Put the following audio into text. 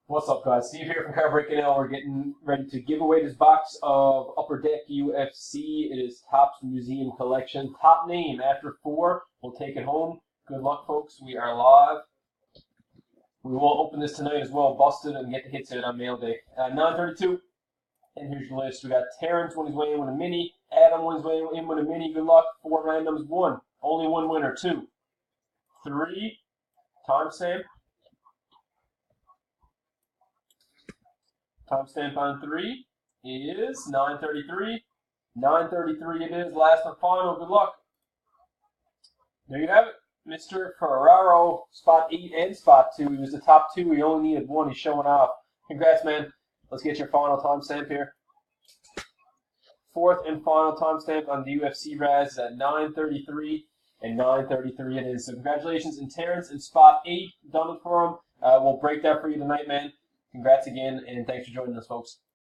What's up, guys? Steve here from Car Breaking Now. We're getting ready to give away this box of Upper Deck UFC. It is Topps Museum Collection. Top name after 4 will take it home. Good luck, folks. We are live. We will open this tonight as well, busted, and get the hits in on mail day. 9:32. And here's your list. We got Terrence when he's weighing in with a mini. Adam when he's weighing in with a mini. Good luck. 4 randoms. 1. Only 1 winner. 2. 3. Timestamp. Timestamp on 3 is 9:33. 9:33 it is. Last and final. Good luck. There you have it. Mr. Ferraro, spot 8 and spot 2. He was the top 2. He only needed 1. He's showing off. Congrats, man. Let's get your final timestamp here. 4th and final timestamp on the UFC Raz is at 9:33 and 9:33 it is. So congratulations, and Terrence in spot 8. Done it for him. We'll break that for you tonight, man. Congrats again, and thanks for joining us, folks.